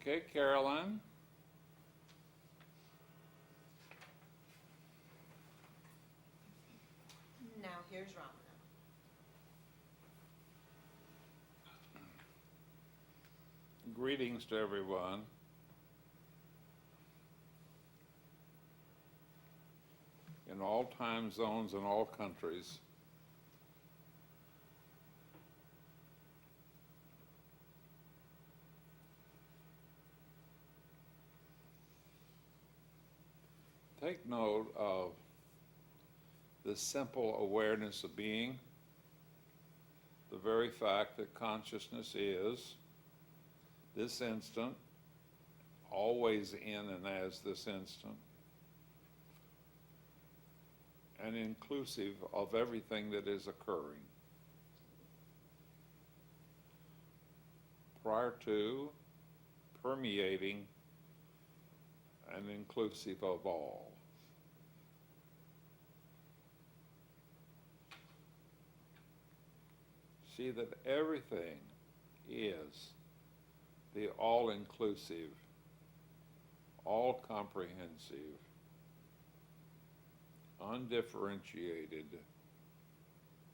Okay, Carolyn. Now here's Ramana. Greetings to everyone. In all time zones and all countries. Take note of the simple awareness of being, the very fact that consciousness is this instant, always in and as this instant, and inclusive of everything that is occurring. Prior to, permeating, and inclusive of all. See that everything is the all-inclusive, all-comprehensive, undifferentiated,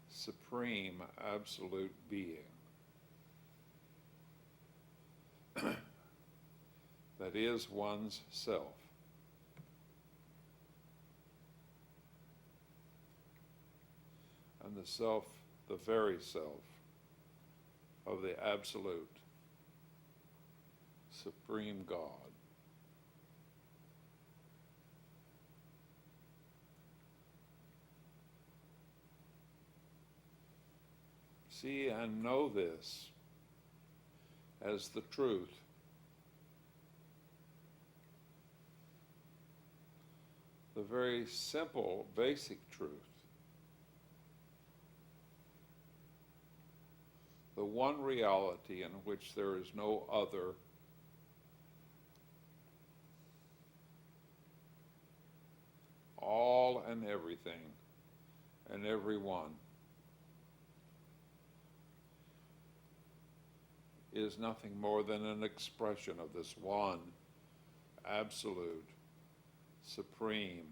supreme, absolute being that is one's self. And the self, the very self of the absolute, supreme God. See and know this as the truth. The very simple, basic truth. The one reality in which there is no other. All and everything and everyone is nothing more than an expression of this one absolute, supreme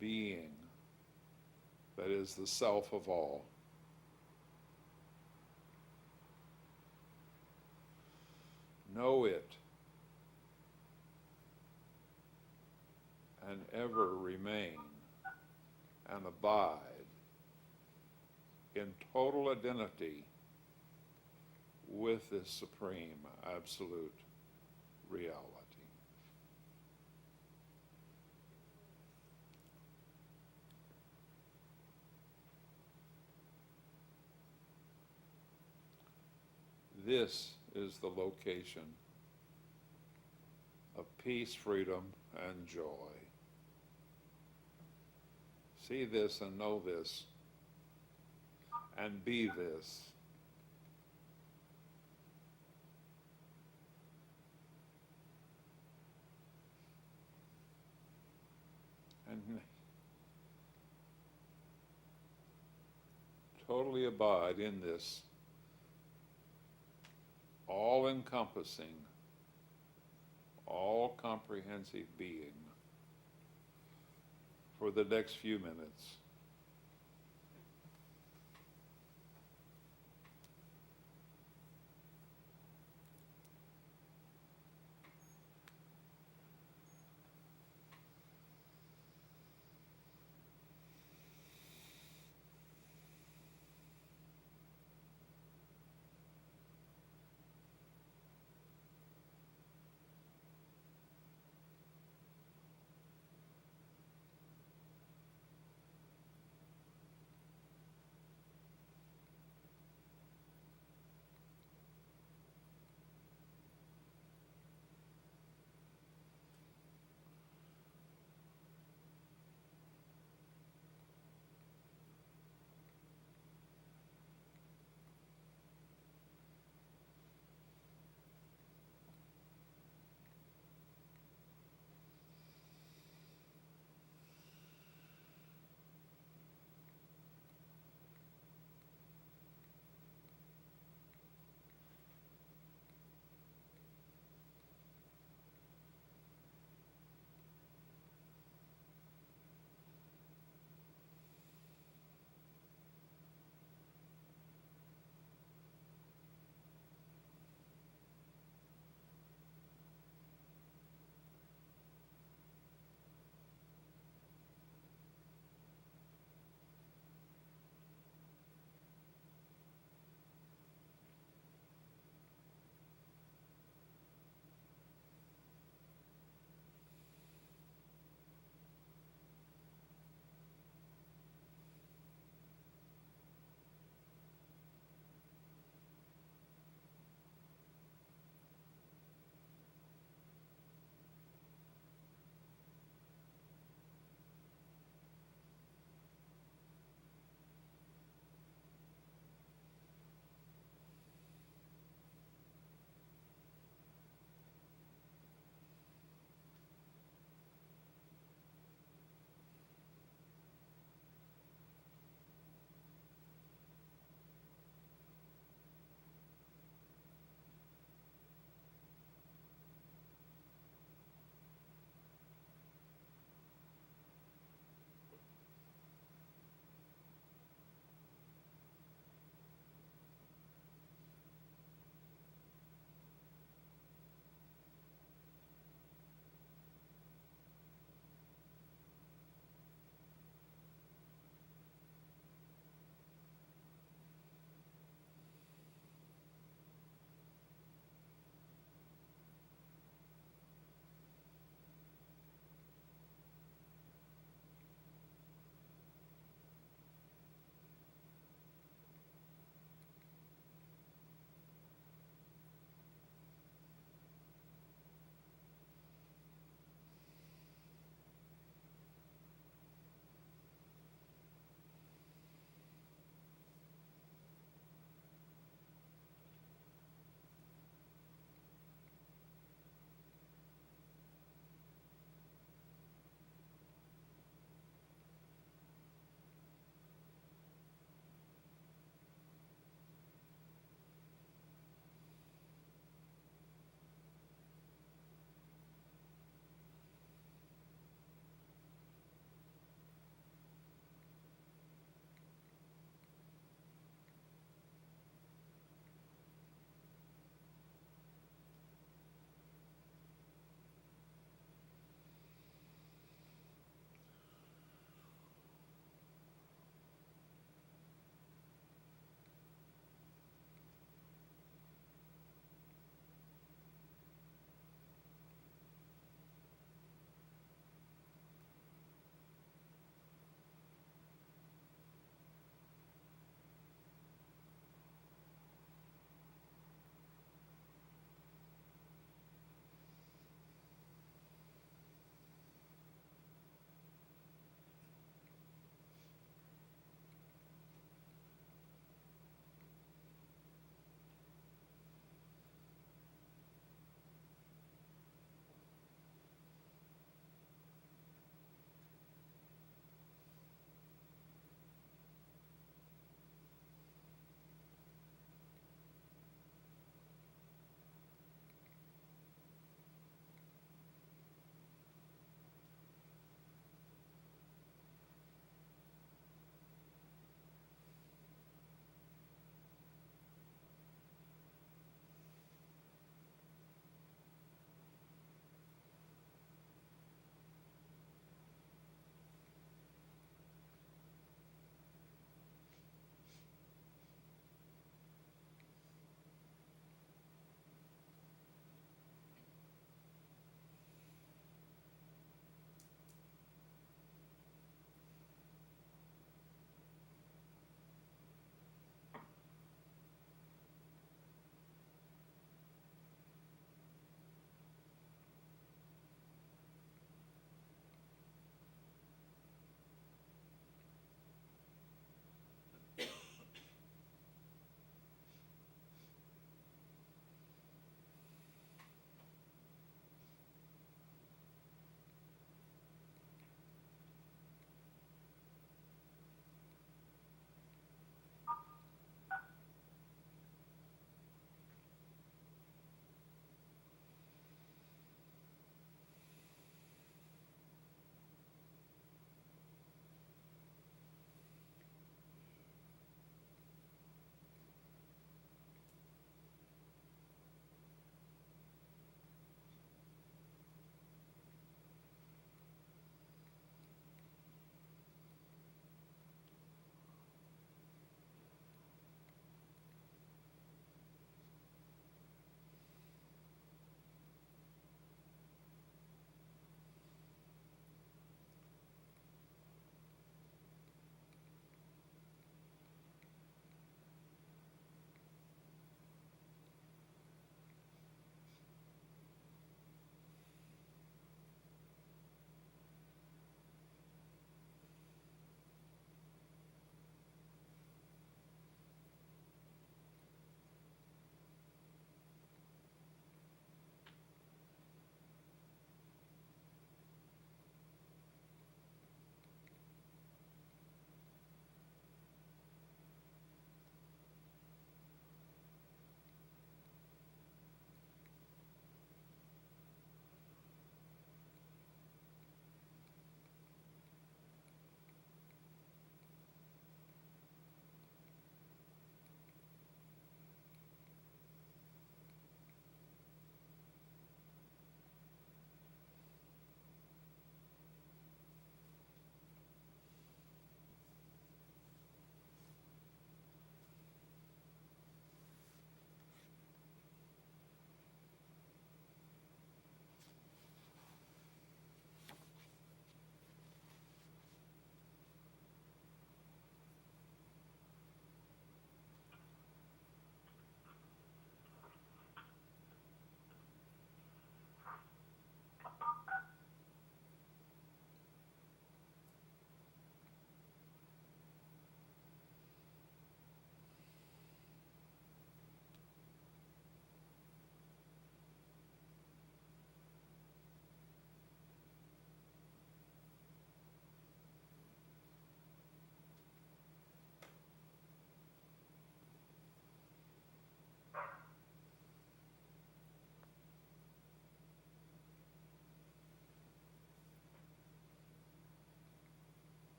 being that is the self of all. Know it and ever remain and abide in total identity with this supreme, absolute reality. This is the location of peace, freedom, and joy. See this and know this, and be this. And totally abide in this all-encompassing, all-comprehensive being for the next few minutes.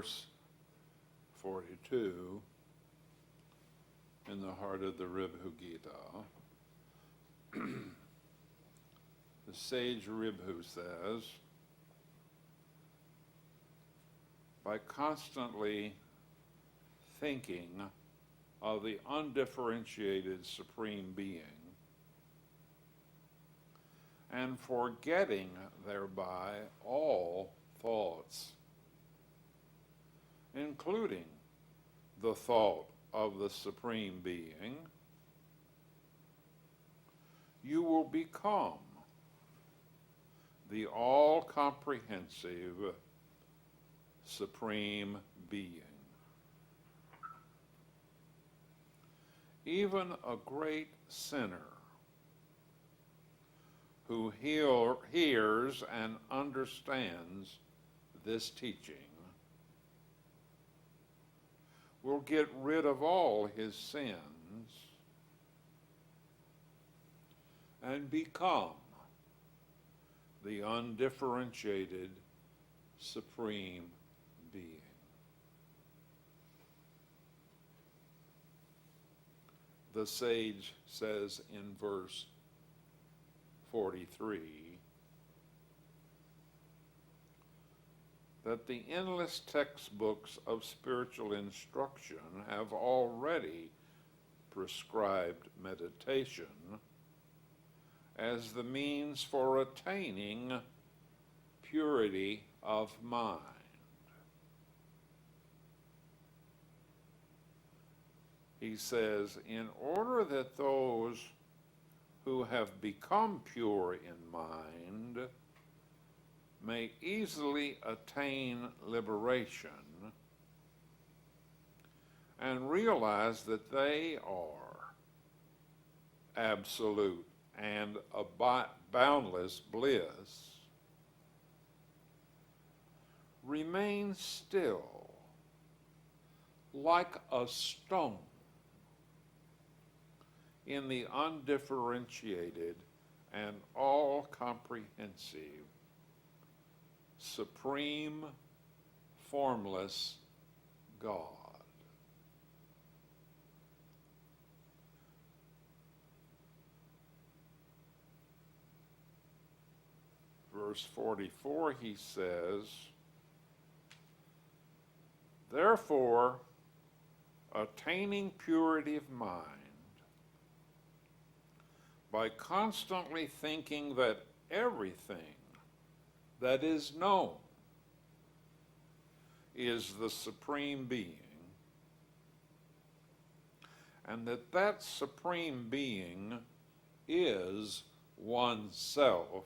verse 42 in the heart of the Ribhu Gita. The sage Ribhu says, by constantly thinking of the undifferentiated Supreme Being and forgetting thereby all thoughts, including the thought of the Supreme Being, you will become the all-comprehensive Supreme Being. Even a great sinner who hears and understands this teaching will get rid of all his sins and become the undifferentiated Supreme Being. The sage says in verse 43 that the endless textbooks of spiritual instruction have already prescribed meditation as the means for attaining purity of mind. He says, in order that those who have become pure in mind may easily attain liberation and realize that they are absolute and boundless bliss, remain still like a stone in the undifferentiated and all-comprehensive, supreme, formless God. Verse 44, he says, therefore, attaining purity of mind by constantly thinking that everything that is known is the Supreme Being, and that that Supreme Being is oneself,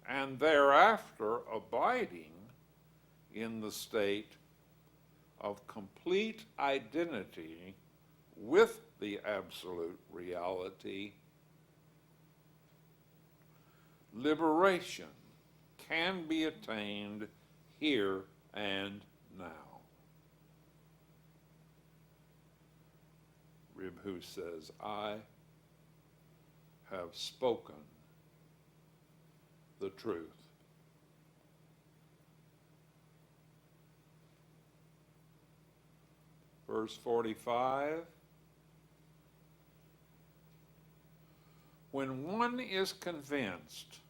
and thereafter abiding in the state of complete identity with the absolute reality, liberation can be attained here and now. Ribhu says, I have spoken the truth. Verse 45, when one is convinced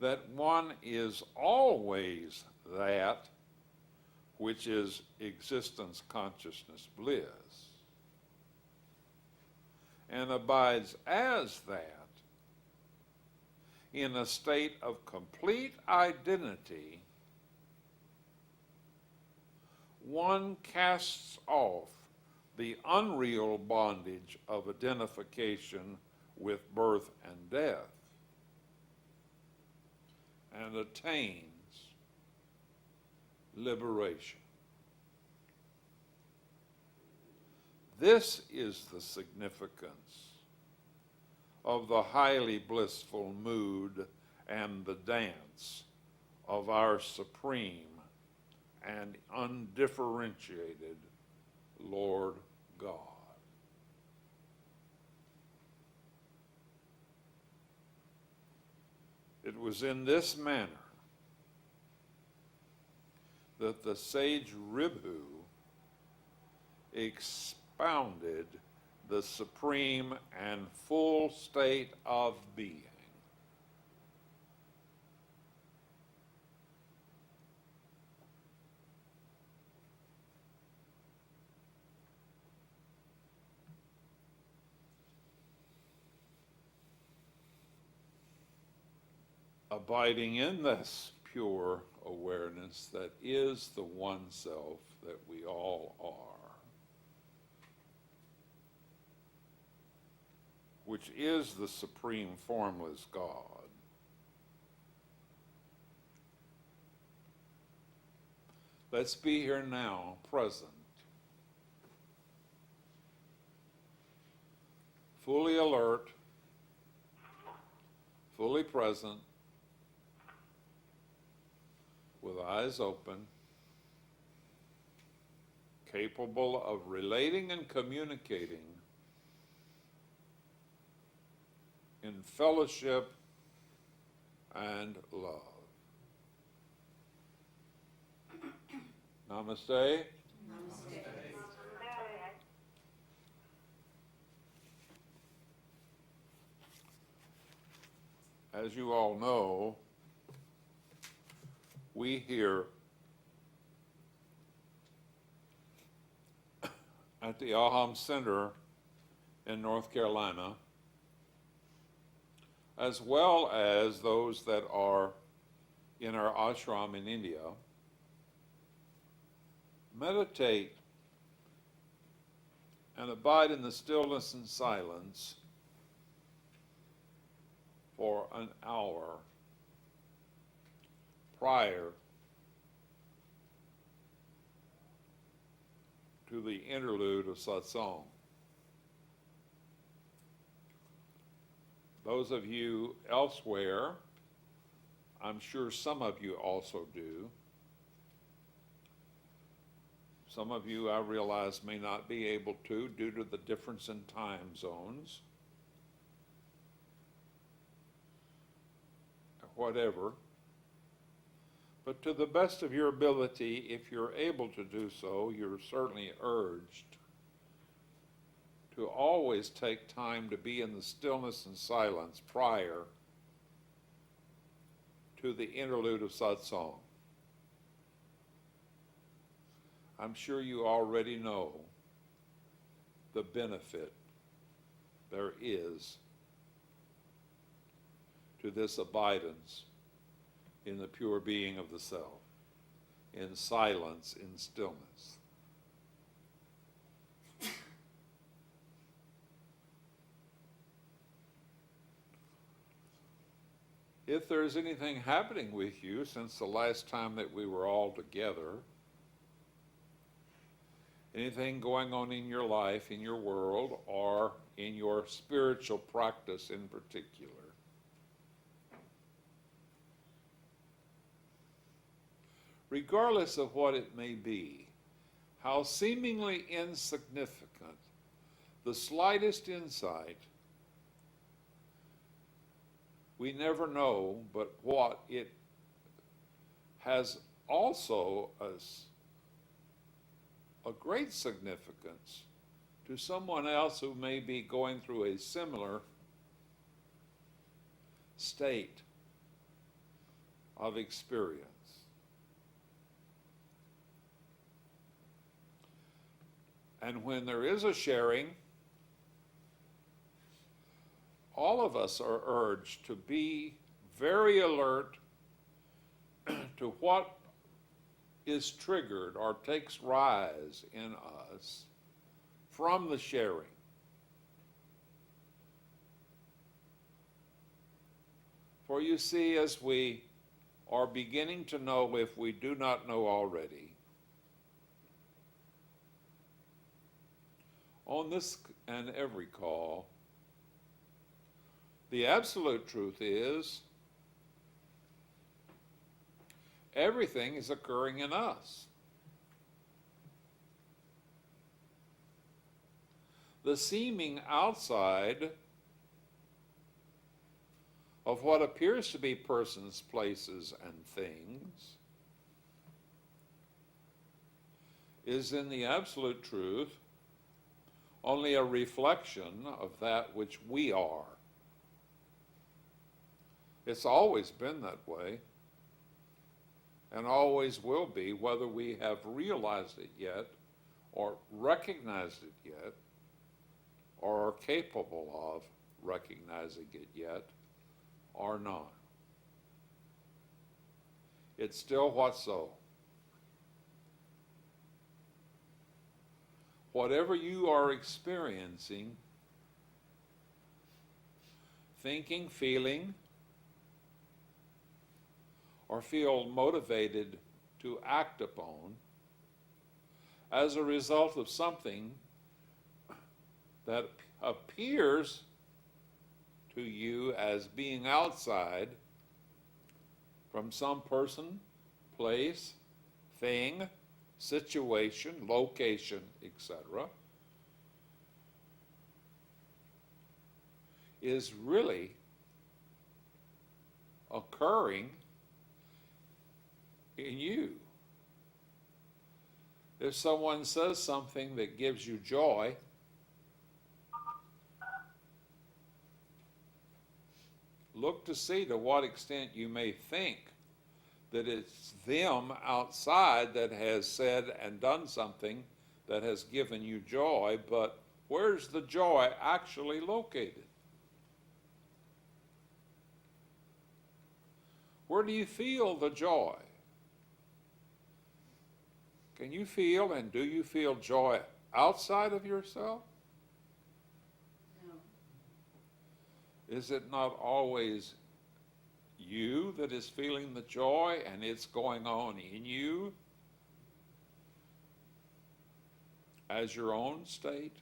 that one is always that which is existence, consciousness, bliss, and abides as that in a state of complete identity, one casts off the unreal bondage of identification with birth and death and attains liberation. This is the significance of the highly blissful mood and the dance of our supreme and undifferentiated Lord God. It was in this manner that the sage Ribhu expounded the supreme and full state of being. Abiding in this pure awareness that is the one self that we all are, which is the supreme formless God. Let's be here now, present, fully alert, fully present, with eyes open, capable of relating and communicating in fellowship and love. Namaste. Namaste. As you all know, we here at the Aham Center in North Carolina, as well as those that are in our ashram in India, meditate and abide in the stillness and silence for an hour prior to the interlude of satsang. Those of you elsewhere, I'm sure some of you also do. Some of you, I realize, may not be able to due to the difference in time zones. Whatever. But to the best of your ability, if you're able to do so, you're certainly urged to always take time to be in the stillness and silence prior to the interlude of satsang. I'm sure you already know the benefit there is to this abidance in the pure being of the self, in silence, in stillness. If there's anything happening with you since the last time that we were all together, anything going on in your life, in your world, or in your spiritual practice in particular, regardless of what it may be, how seemingly insignificant, the slightest insight, we never know, but what it has also a great significance to someone else who may be going through a similar state of experience. And when there is a sharing, all of us are urged to be very alert to what is triggered or takes rise in us from the sharing. For you see, as we are beginning to know, if we do not know already, on this and every call, the absolute truth is everything is occurring in us. The seeming outside of what appears to be persons, places, and things is in the absolute truth only a reflection of that which we are. It's always been that way, and always will be, whether we have realized it yet, or recognized it yet, or are capable of recognizing it yet, or not. It's still what's so. Whatever you are experiencing, thinking, feeling, or feel motivated to act upon as a result of something that appears to you as being outside from some person, place, thing, situation, location, etc., is really occurring in you. If someone says something that gives you joy, look to see to what extent you may think that it's them outside that has said and done something that has given you joy, but where's the joy actually located? Where do you feel the joy? Can you feel and do you feel joy outside of yourself? No. Is it not always you that is feeling the joy and it's going on in you as your own state?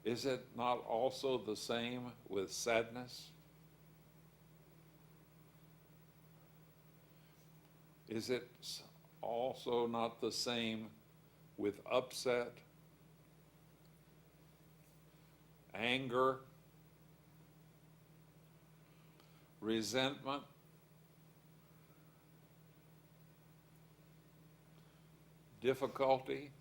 Is it not also the same with sadness? Is it also not the same with upset, anger, resentment, difficulty?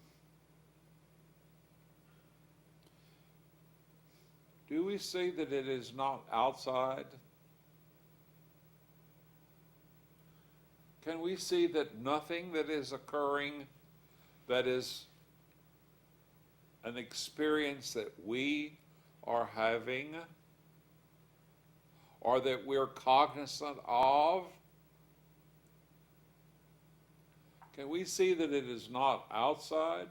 Do we see that it is not outside? Can we see that nothing that is occurring that is an experience that we are having or that we're cognizant of? Can we see that it is not outside?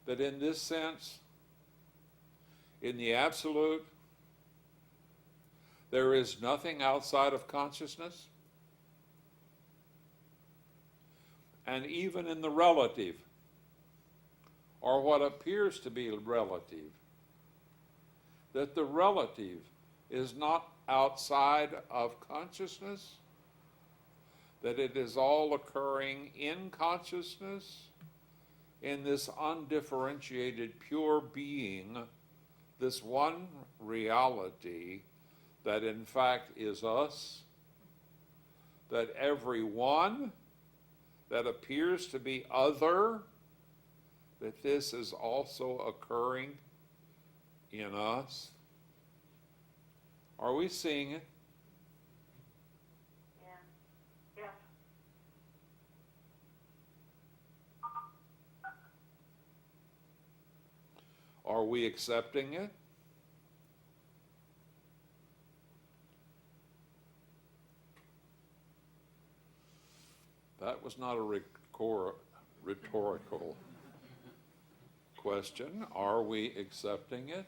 That in this sense, in the absolute, there is nothing outside of consciousness? And even in the relative, or what appears to be relative, that the relative is not outside of consciousness, that it is all occurring in consciousness, in this undifferentiated pure being, this one reality that in fact is us, that every one that appears to be other, that this is also occurring in us. Are we seeing it? Yeah. Yeah. Are we accepting it? That was not a rhetorical question. Are we accepting it?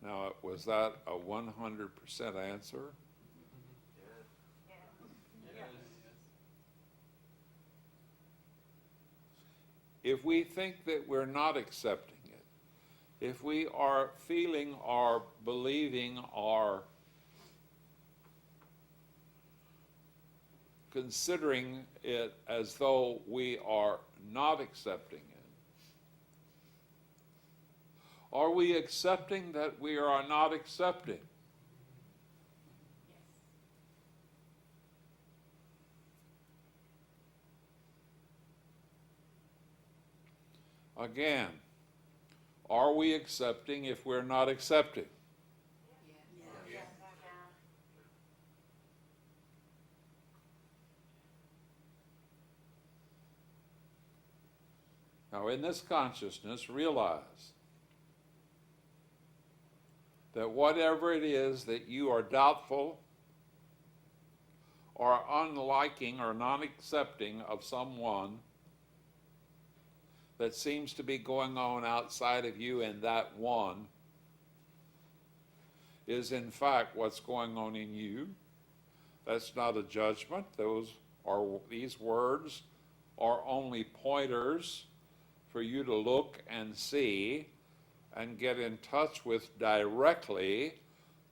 Now, was that a 100% answer? If we think that we're not accepting it, if we are feeling or believing or considering it as though we are not accepting it, Are we accepting that we are not accepting? Again, are we accepting if we're not accepting? Yes. Now, in this consciousness, realize that whatever it is that you are doubtful or unliking or non-accepting of someone that seems to be going on outside of you and that one is in fact what's going on in you. That's not a judgment. These words are only pointers for you to look and see and get in touch with directly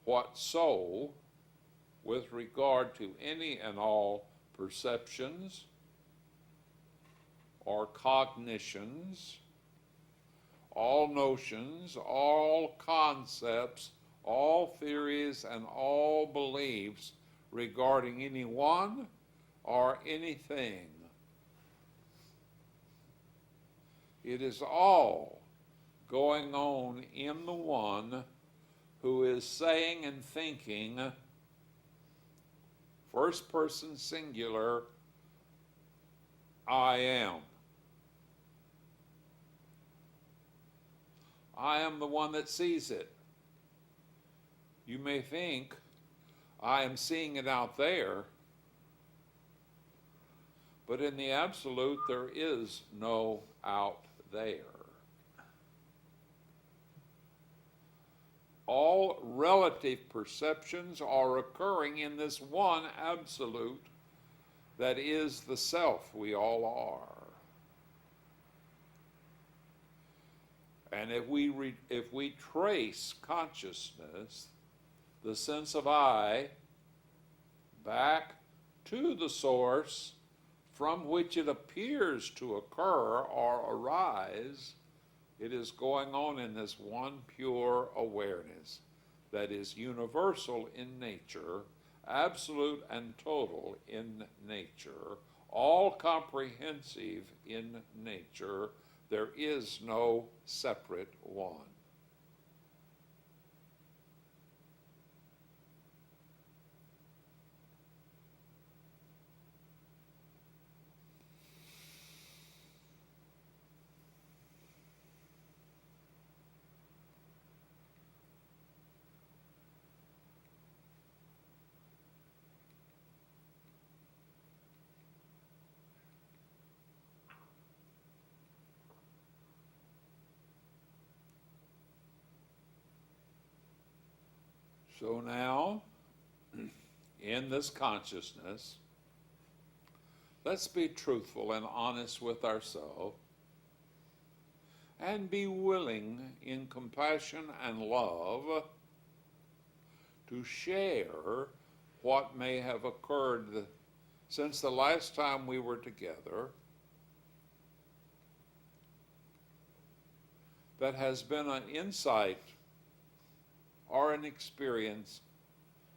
what so with regard to any and all perceptions or cognitions, all notions, all concepts, all theories, and all beliefs regarding anyone or anything. It is all going on in the one who is saying and thinking, first person singular, I am. I am the one that sees it. You may think, I am seeing it out there, but in the absolute, there is no out there. All relative perceptions are occurring in this one absolute that is the self we all are. And if we trace consciousness, the sense of I, back to the source from which it appears to occur or arise, it is going on in this one pure awareness that is universal in nature, absolute and total in nature, all comprehensive in nature. There is no separate one. So now, in this consciousness, let's be truthful and honest with ourselves and be willing in compassion and love to share what may have occurred since the last time we were together that has been an insight or an experience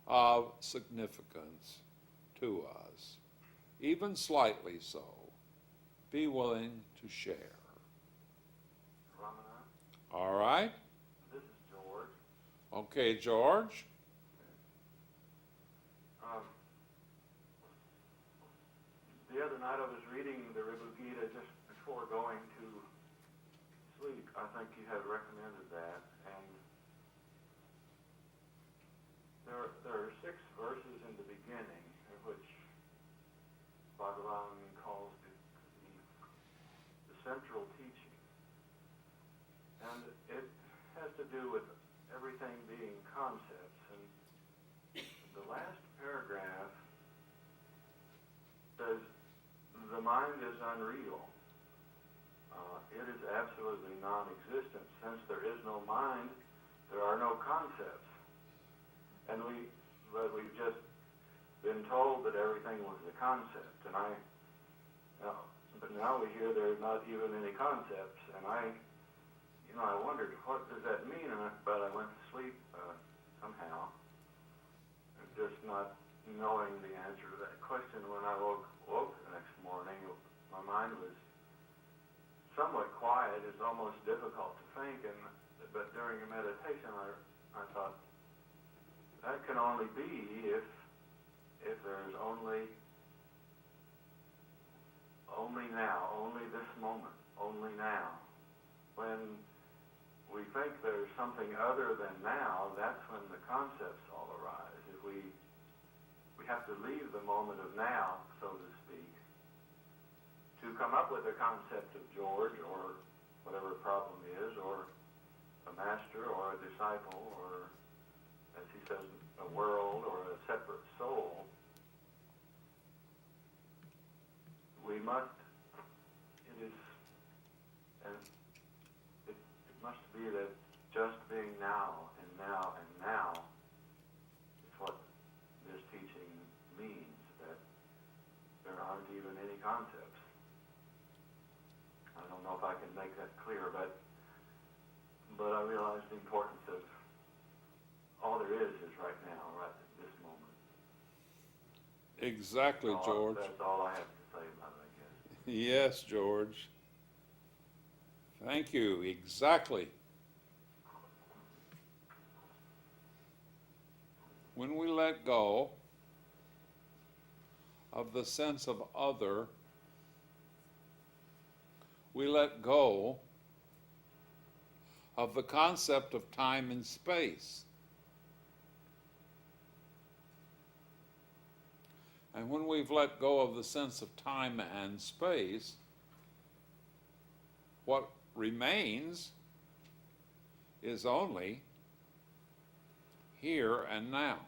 of significance to us, even slightly so. Be willing to share. Ramana, All right? this is George. Okay, George. The other night I was reading the Ribhu Gita just before going to sleep. I think you had recommended that. And there are 6 verses in the beginning, which Bhagavan calls the central teaching. And it has to do with everything being concepts. And the last paragraph says, the mind is unreal. It is absolutely non-existent. Since there is no mind, there are no concepts. And we've just been told that everything was a concept. And but now we hear there's not even any concepts. And I wondered, what does that mean? But I went to sleep somehow, just not knowing the answer to that question. When I woke the next morning, my mind was somewhat quiet. It's almost difficult to think, but during a meditation, I thought that can only be if there is only now, only this moment, only now. When we think there's something other than now, that's when the concepts all arise. If we have to leave the moment of now, so to speak, to come up with a concept of George or whatever problem is, or a master or a disciple, or, as he says, a world or a separate soul. We must, it must be that just being now and now and now is what this teaching means, that there aren't even any concepts. I don't know if I can make that clear, but I realize the importance of all there is right now, right at this moment. Exactly, George. That's all I have to say about it, I guess. Yes, George. Thank you. Exactly. When we let go of the sense of other, we let go of the concept of time and space. And when we've let go of the sense of time and space, what remains is only here and now.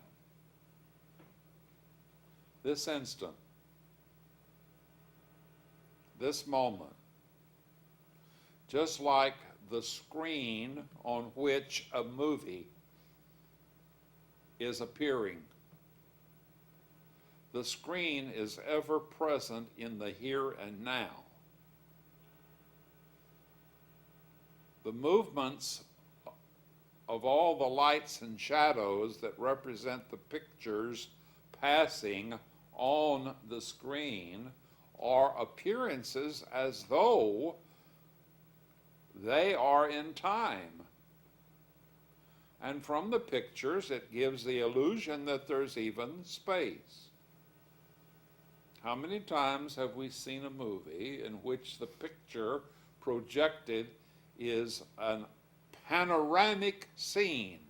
This instant, this moment, just like the screen on which a movie is appearing. The screen is ever present in the here and now. The movements of all the lights and shadows that represent the pictures passing on the screen are appearances as though they are in time. And from the pictures, it gives the illusion that there's even space. How many times have we seen a movie in which the picture projected is a panoramic scene,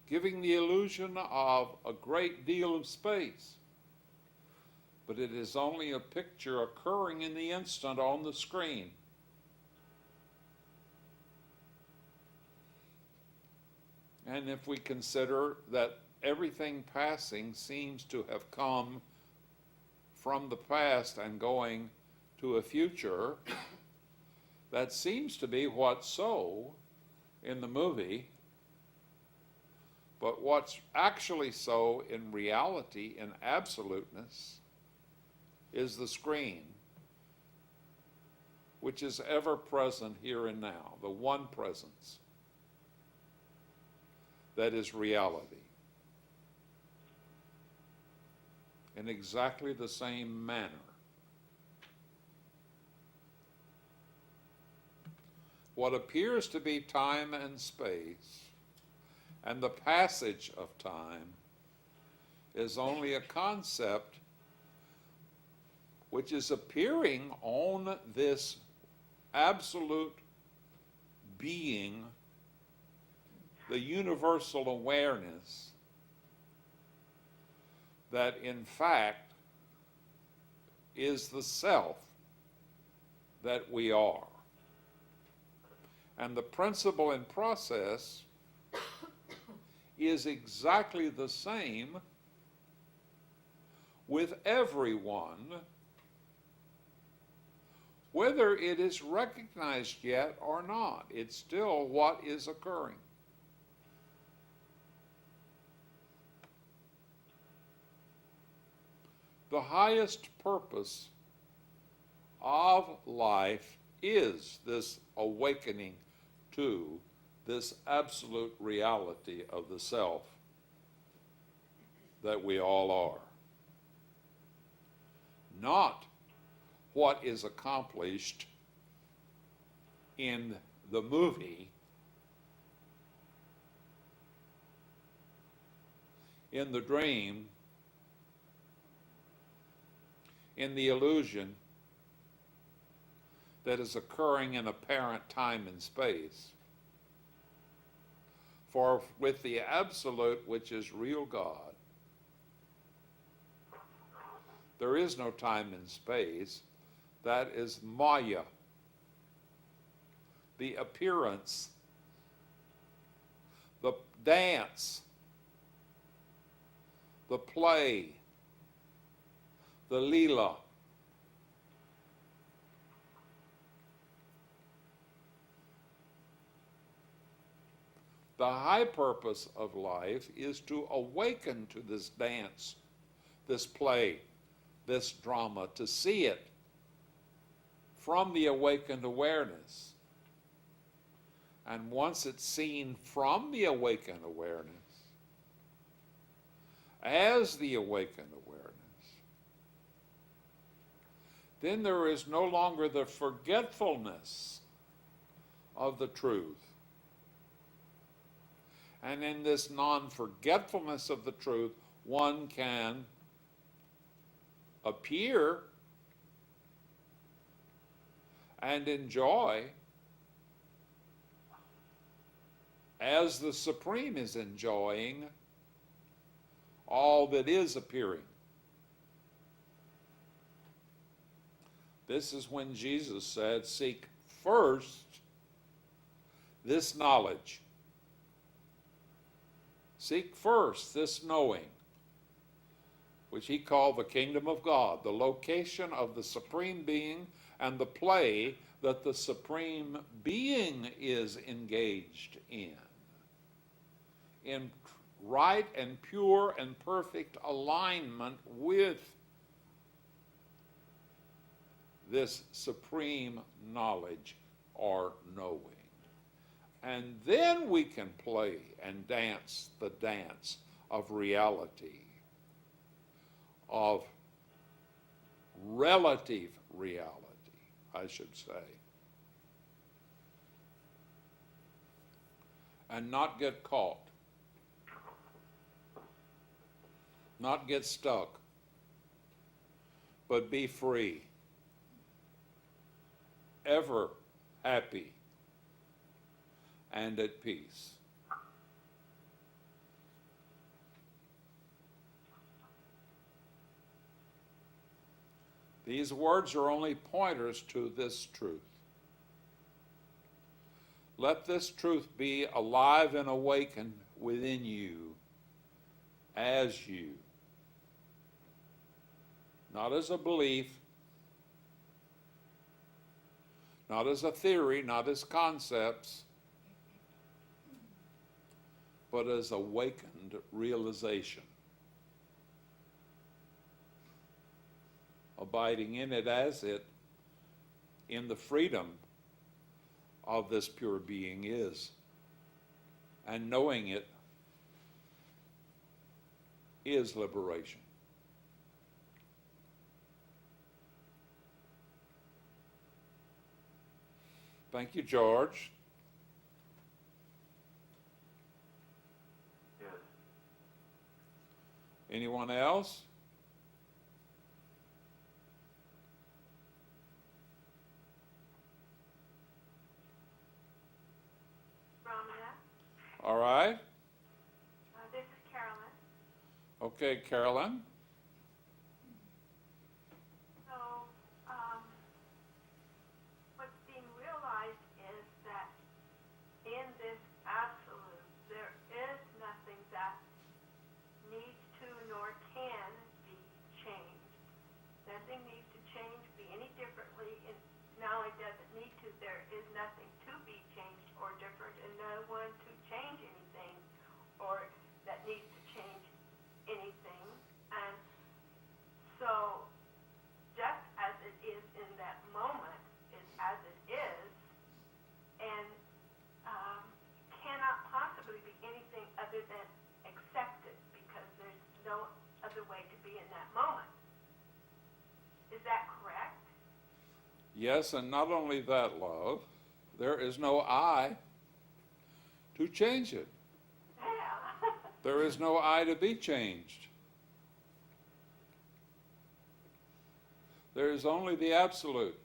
giving the illusion of a great deal of space? But it is only a picture occurring in the instant on the screen. And if we consider that everything passing seems to have come from the past and going to a future, that seems to be what's so in the movie. But what's actually so in reality, in absoluteness, is the screen, which is ever present here and now, the one presence that is reality. In exactly the same manner. What appears to be time and space and the passage of time is only a concept which is appearing on this absolute being, the universal awareness that in fact is the self that we are. And the principle and process is exactly the same with everyone, whether it is recognized yet or not. It's still what is occurring. The highest purpose of life is this awakening to this absolute reality of the self that we all are. Not what is accomplished in the movie, in the dream, in the illusion that is occurring in apparent time and space. For with the absolute, which is real God, there is no time and space. That is Maya, the appearance, the dance, the play, the Leela. The high purpose of life is to awaken to this dance, this play, this drama, to see it from the awakened awareness. And once it's seen from the awakened awareness, as the awakened awareness, then there is no longer the forgetfulness of the truth. And in this non-forgetfulness of the truth, one can appear and enjoy as the Supreme is enjoying all that is appearing. This is when Jesus said, seek first this knowledge. Seek first this knowing, which he called the kingdom of God, the location of the Supreme Being and the play that the Supreme Being is engaged in right and pure and perfect alignment with this supreme knowledge or knowing. And then we can play and dance the dance of reality, of relative reality, I should say. And not get caught, not get stuck, but be free, ever happy and at peace. These words are only pointers to this truth. Let this truth be alive and awakened within you as you. Not as a belief, not as a theory, not as concepts, but as awakened realization. Abiding in it as it, in the freedom of this pure being is, and knowing it is liberation. Thank you, George. Yes. Anyone else? Ramana, All right. this is Carolyn. Okay, Carolyn. So, what's being realized is that in this absolute, there is nothing that needs to nor can be changed. Nothing needs to change, be any differently. Not only does it need to, there is nothing to be changed or different, and no one to change anything or that needs to change anything. And so, just as it is in that moment, Yes, and not only that, love, there is no I to change it. Yeah. There is no I to be changed. There is only the absolute.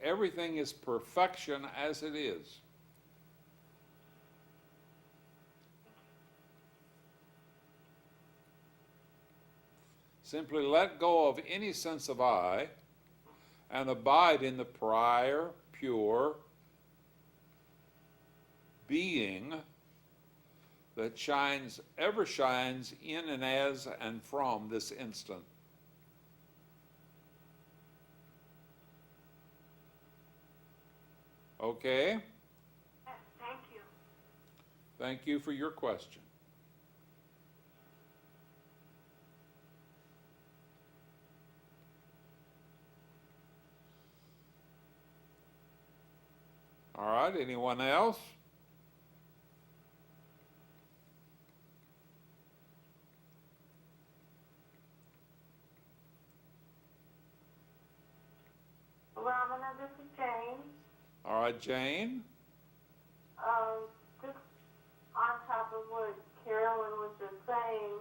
Everything is perfection as it is. Simply let go of any sense of I and abide in the prior, pure being that shines, ever shines in and as and from this instant. Okay? Thank you. Thank you for your question. All right, anyone else? Ramana, this is Jane. All right, Jane. Just on top of what Carolyn was just saying,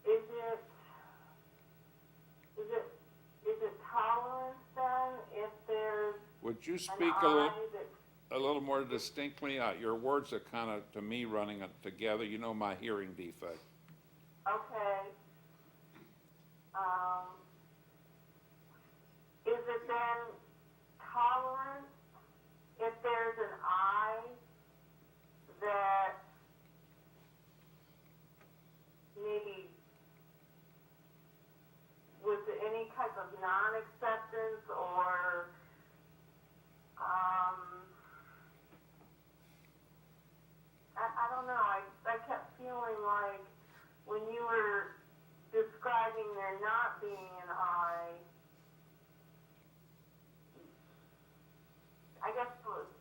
is it tolerance then if there's Would you an speak I that a little more distinctly? Your words are kind of, to me, running together. You know my hearing defect. okay? Is it then tolerance if there's an I that maybe with any type of non-acceptance or I don't know. I kept feeling like when you were describing there not being an I guess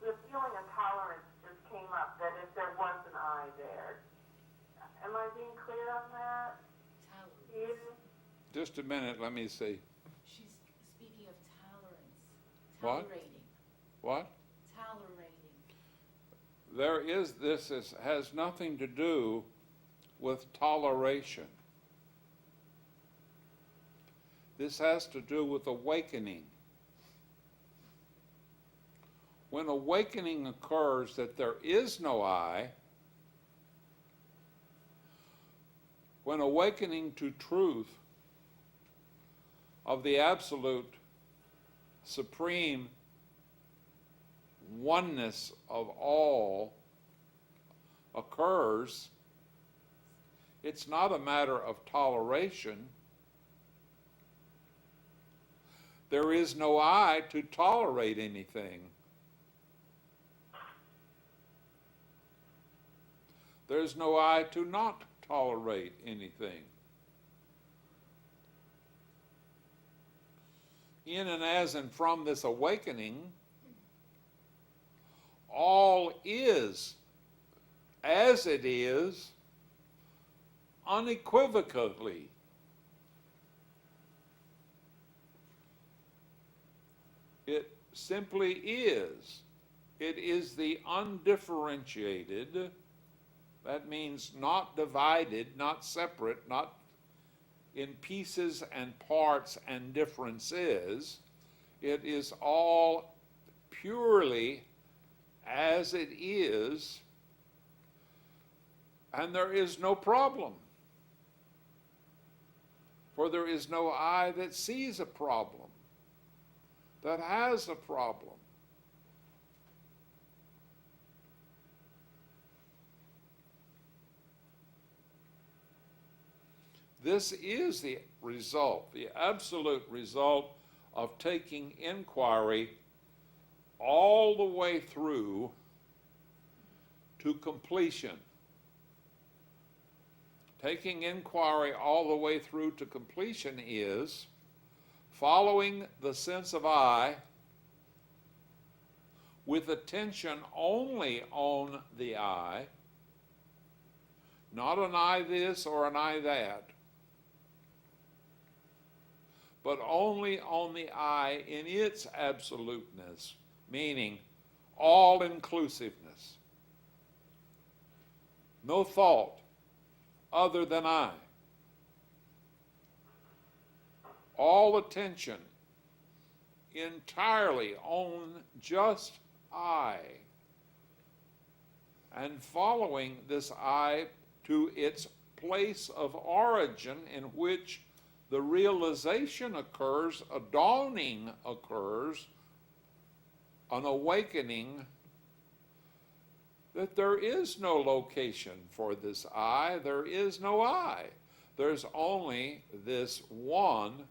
the feeling of tolerance just came up that if there was an I there. Am I being clear on that? Tolerance. You? Just a minute, let me see. She's speaking of tolerance. What? Tolerating. What? Tolerating. This has nothing to do with toleration. This has to do with awakening. When awakening occurs that there is no I, when awakening to truth of the absolute supreme oneness of all occurs, it's not a matter of toleration. There is no I to tolerate anything. There's no I to not tolerate anything. In and as and from this awakening, all is as it is unequivocally. It simply is. It is the undifferentiated. That means not divided, not separate, not in pieces and parts and differences. It is all purely as it is, and there is no problem. For there is no I that sees a problem, that has a problem. This is the result, the absolute result of taking inquiry all the way through to completion. Taking inquiry all the way through to completion is following the sense of I with attention only on the I, not an I this or an I that. but only on the I in its absoluteness, meaning all-inclusiveness. No thought other than I. All attention entirely on just I. And following this I to its place of origin in which the realization occurs, a dawning occurs, an awakening that there is no location for this I, there is no I. There's only this one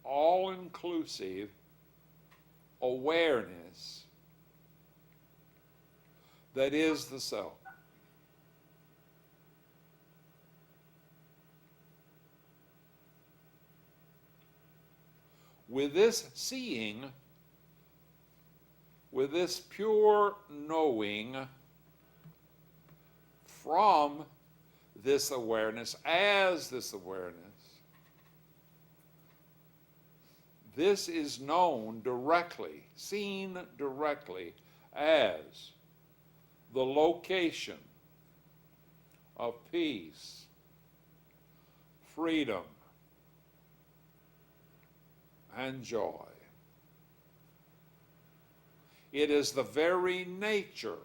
all-inclusive awareness that is the self. With this seeing, with this pure knowing from this awareness, as this awareness, this is known directly, seen directly as the location of peace, freedom, and joy. It is the very nature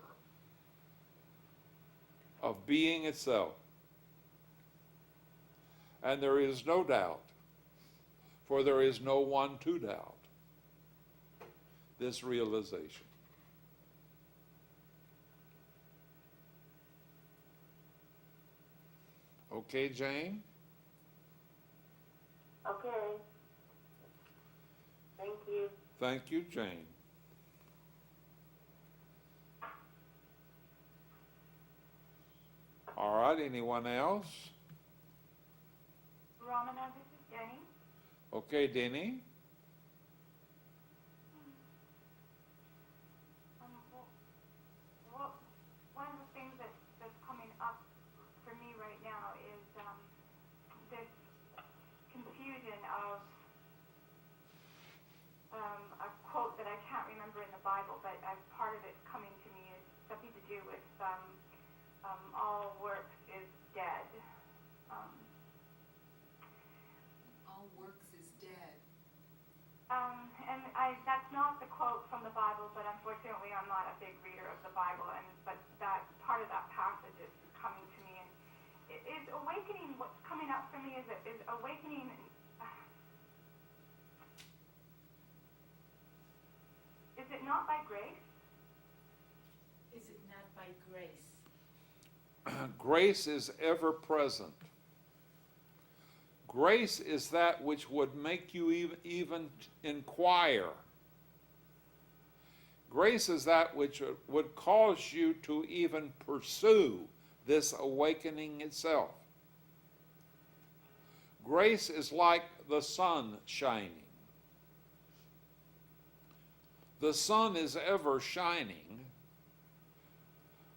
of being itself. And there is no doubt, for there is no one to doubt this realization. Okay, Jane? Okay. Thank you. Thank you, Jane. All right, anyone else? Ramana, this is Jenny. Okay, Denny. Well, one of the things that's coming up for me right now is this confusion of a quote that I can't remember in the Bible, but part of it coming to me is something to do with all works is dead. All works is dead. And that's not the quote from the Bible, but unfortunately I'm not a big reader of the Bible, but that part of that passage is coming to me. And is awakening, what's coming up for me is awakening, is it not by grace? Is it not by grace? Grace is ever present. Grace is that which would make you even inquire. Grace is that which would cause you to even pursue this awakening itself. Grace is like the sun shining. The sun is ever shining,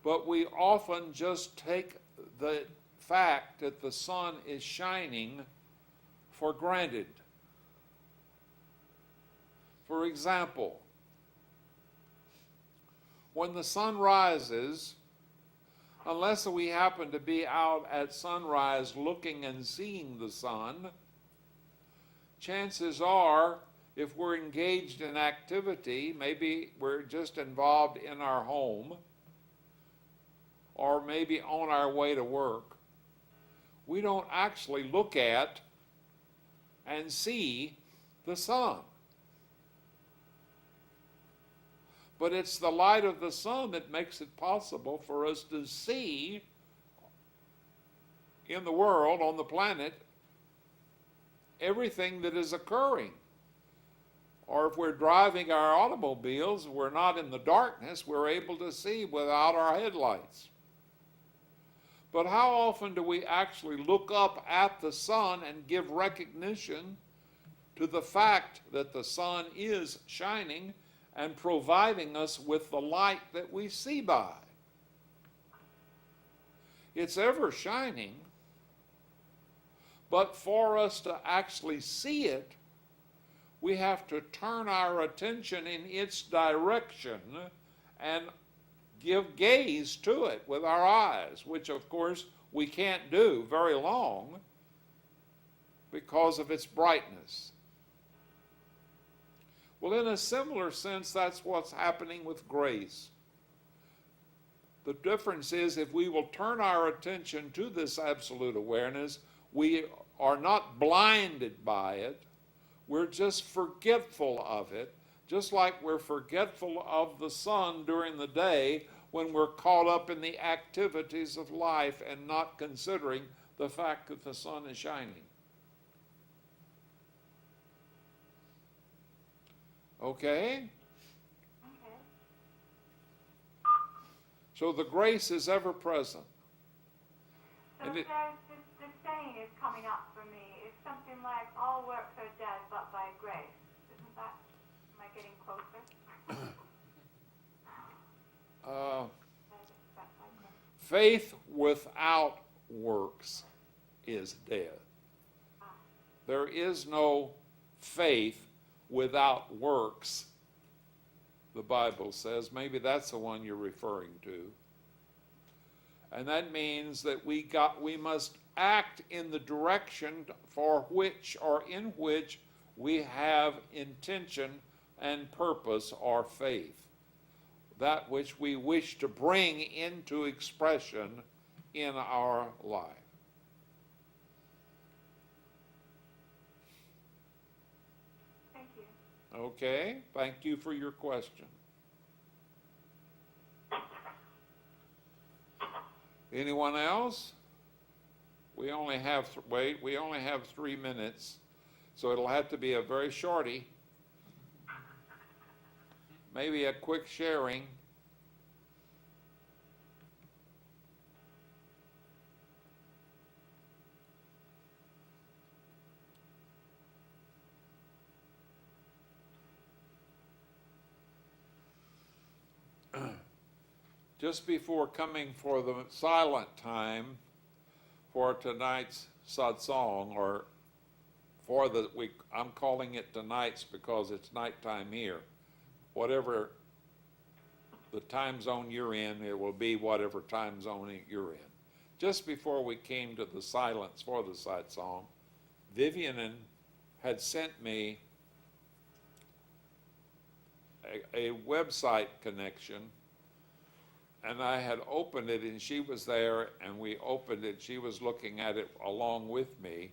but we often just take the fact that the sun is shining for granted. For example, when the sun rises, unless we happen to be out at sunrise looking and seeing the sun, chances are, if we're engaged in activity, maybe we're just involved in our home, or maybe on our way to work, we don't actually look at and see the sun. But it's the light of the sun that makes it possible for us to see in the world, on the planet, everything that is occurring. Or if we're driving our automobiles, we're not in the darkness, we're able to see without our headlights. But how often do we actually look up at the sun and give recognition to the fact that the sun is shining and providing us with the light that we see by? It's ever shining, but for us to actually see it, we have to turn our attention in its direction and give gaze to it with our eyes, which of course we can't do very long because of its brightness. Well, in a similar sense, that's what's happening with grace. The difference is if we will turn our attention to this absolute awareness, we are not blinded by it. We're just forgetful of it, just like we're forgetful of the sun during the day when we're caught up in the activities of life and not considering the fact that the sun is shining. Okay? Okay. So the grace is ever present. So And there's this saying is coming up for me. It's something like, all works are dead but by grace. Isn't that, am I getting closer? Faith without works is dead. There is no faith without works, the Bible says. Maybe that's the one you're referring to. And that means that we must act in the direction for which or in which we have intention and purpose or faith. That which we wish to bring into expression in our life. Thank you. Okay, thank you for your question. Anyone else? We only have 3 minutes, so it'll have to be a very shorty. Maybe a quick sharing. Just before coming for the silent time for tonight's satsang, or for the week, I'm calling it tonight's because it's nighttime here. Whatever the time zone you're in, it will be whatever time zone you're in. Just before we came to the silence for the satsang, Vivian had sent me a website connection, and I had opened it, and she was there, and we opened it. She was looking at it along with me.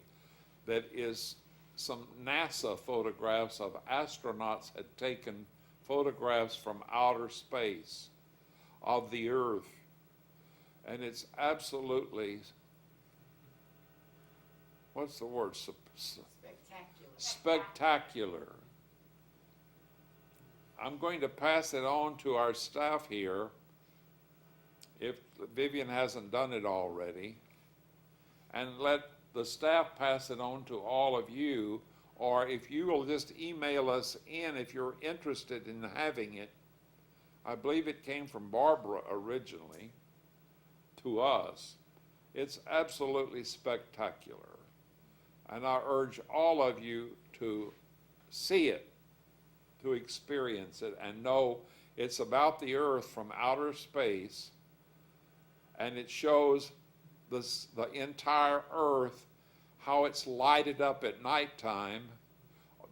That is some NASA photographs of astronauts had taken photographs from outer space of the Earth. And it's absolutely, what's the word? Spectacular. Spectacular. I'm going to pass it on to our staff here, if Vivian hasn't done it already, and let the staff pass it on to all of you, or if you will just email us in if you're interested in having it. I believe it came from Barbara originally to us. It's absolutely spectacular. And I urge all of you to see it, to experience it, and know it's about the Earth from outer space, and it shows the entire Earth, how it's lighted up at nighttime,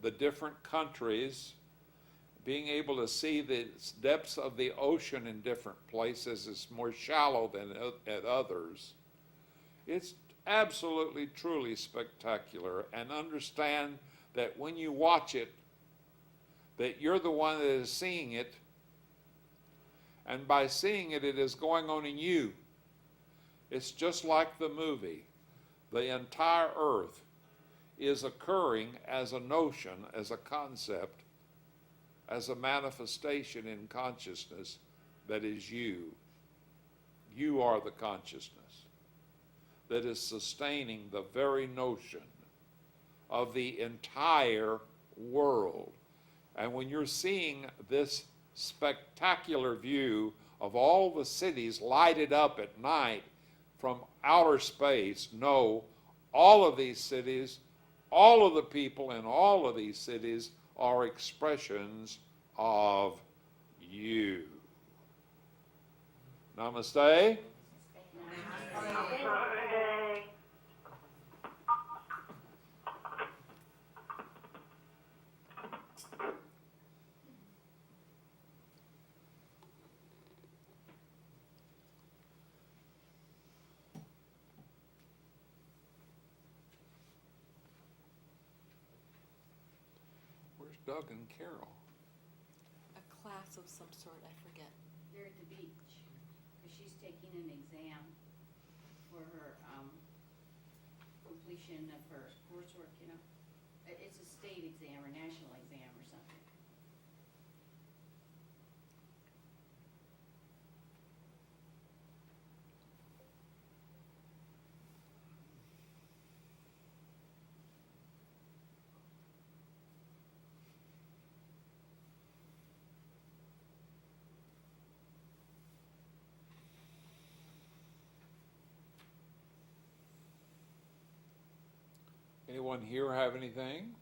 the different countries, being able to see the depths of the ocean in different places. It's more shallow than at others. It's absolutely, truly spectacular. And understand that when you watch it, that you're the one that is seeing it, and by seeing it, it is going on in you. It's just like the movie. The entire Earth is occurring as a notion, as a concept, as a manifestation in consciousness that is you. You are the consciousness that is sustaining the very notion of the entire world. And when you're seeing this spectacular view of all the cities lighted up at night from outer space, know all of these cities, all of the people in all of these cities are expressions of you. Namaste. Namaste. Where's Doug and Carol? A class of some sort, I forget. They're at the beach, because she's taking an exam for her, completion of her coursework, you know. It's a state exam or national exam or something. Anyone here have anything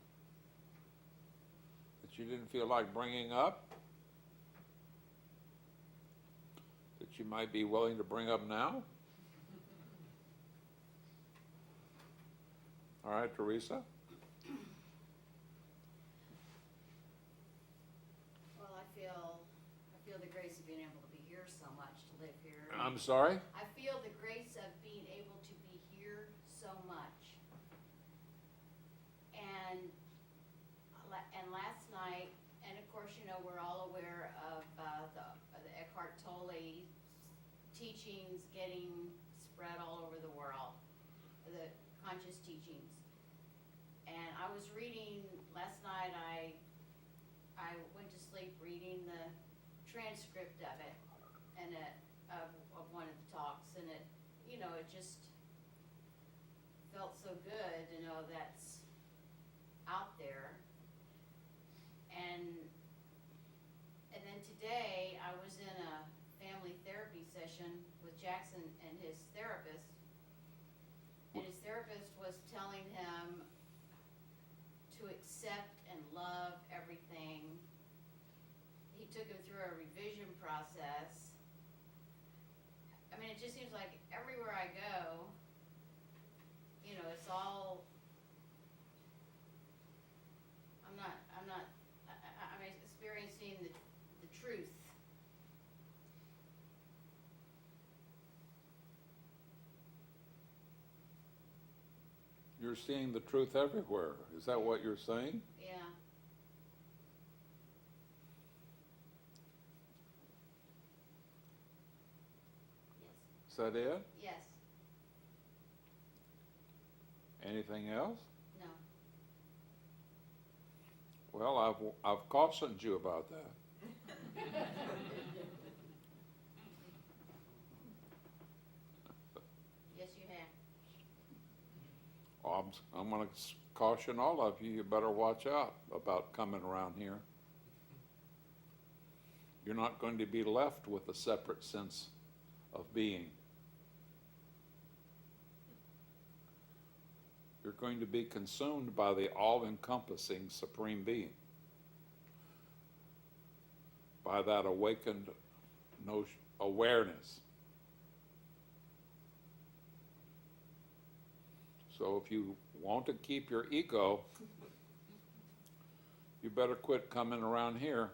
that you didn't feel like bringing up? That you might be willing to bring up now? All right, Teresa? Well, I feel the grace of being able to be here so much, to live here. I'm sorry? I feel the grace of being able to be here so much. And last night, and of course, you know, we're all aware of the Eckhart Tolle teachings getting spread all over the world, the conscious teachings. And I was reading last night. I went to sleep reading the transcript of it, and of one of the talks, and it, you know, it just felt so good to know that's out there. And then today I was in a family therapy session with Jackson and his therapist, and his therapist was telling him to accept and love everything. He took him through a revision process. I mean, it just seems like everywhere I go, you know, it's all, I'm experiencing the truth. You're seeing the truth everywhere. Is that what you're saying? Yeah. Yes. Is that it? Yes. Anything else? No. Well, I've cautioned you about that. Yes, you have. Well, I'm going to caution all of you. You better watch out about coming around here. You're not going to be left with a separate sense of being. You're going to be consumed by the all-encompassing Supreme Being, by that awakened awareness. So if you want to keep your ego, you better quit coming around here.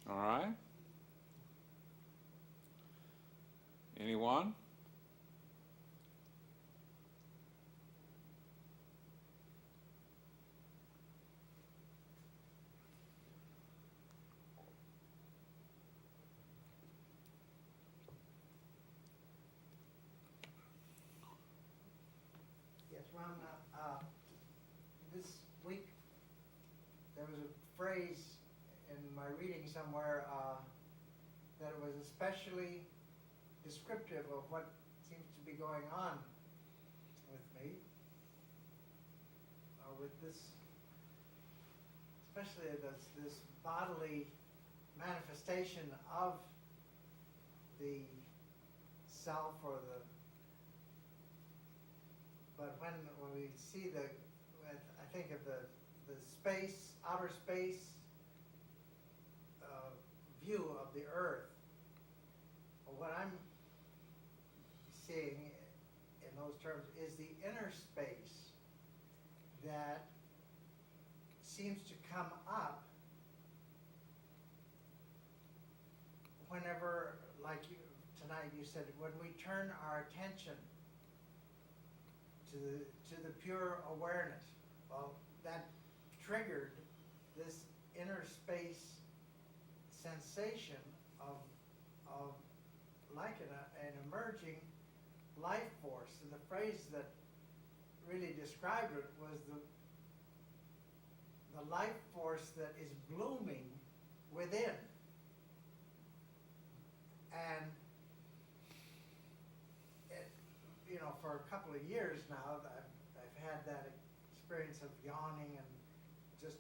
All right? Anyone? Yes, Ramana, this week there was a phrase in my reading somewhere that it was especially descriptive of what seems to be going on with me, with this, especially this bodily manifestation of the self or the. But when we see I think of the space, outer space view of the Earth. What I'm seeing in those terms is the inner space that seems to come up whenever, like tonight you said, when we turn our attention to the pure awareness. Well, that triggered this inner space sensation of like an emerging life force. And the phrase that really described it was the life force that is blooming within. And for a couple of years now, I've had that experience of yawning and just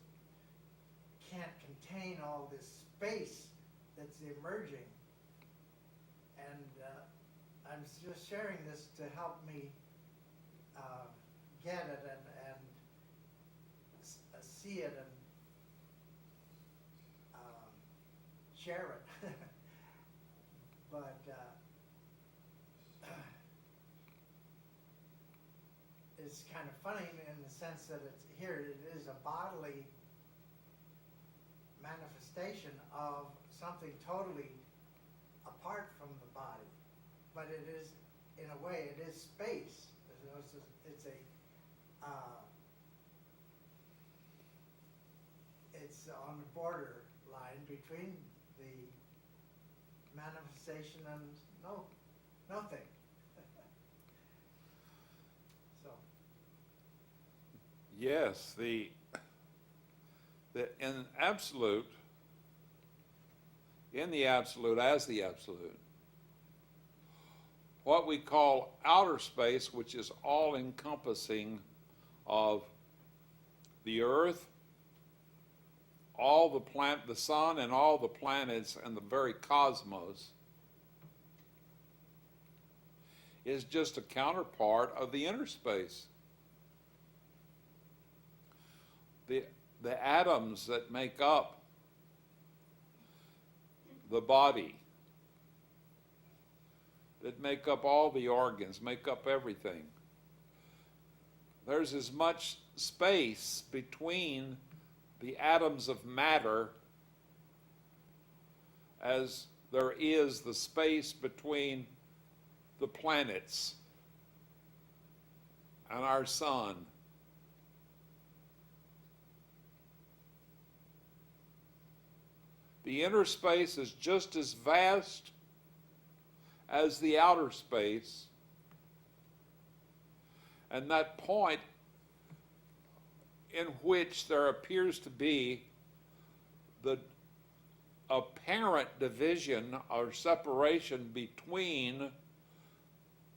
can't contain all this space that's emerging. And I'm just sharing this to help me get it and see it and share it. But it's kind of funny in the sense that it is a bodily manifestation of something totally apart from the body. But it is, in a way, it is space. It's on the border line between the manifestation and nothing. So. Yes, the in absolute, as the absolute, what we call outer space, which is all encompassing of the earth, all the sun and all the planets and the very cosmos, is just a counterpart of the inner space. The atoms that make up the body, that make up all the organs, make up everything. There's as much space between the atoms of matter as there is the space between the planets and our sun. The inner space is just as vast as the outer space, and that point in which there appears to be the apparent division or separation between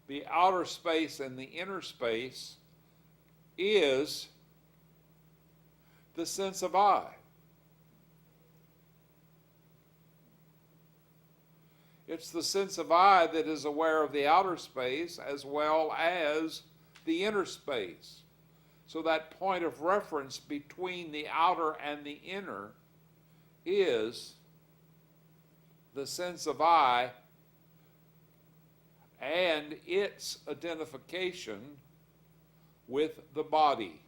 the outer space and the inner space is the sense of I. It's the sense of I that is aware of the outer space as well as the inner space. So that point of reference between the outer and the inner is the sense of I and its identification with the body.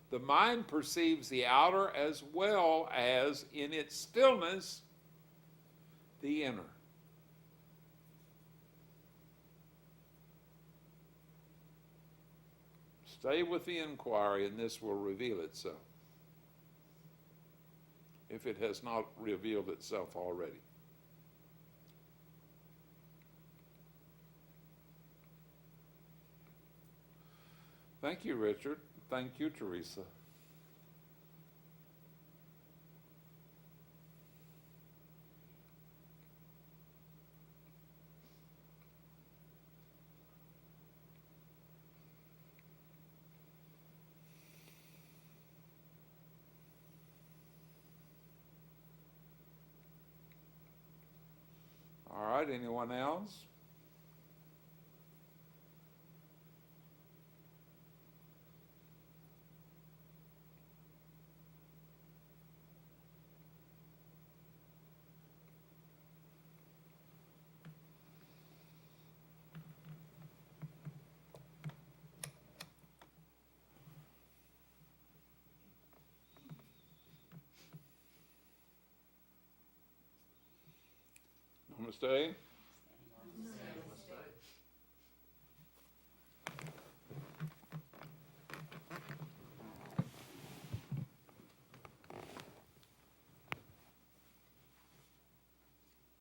The mind perceives the outer as well as, in its stillness, the inner. Stay with the inquiry, and this will reveal itself, if it has not revealed itself already. Thank you, Richard. Thank you, Teresa. All right, anyone else? Namaste.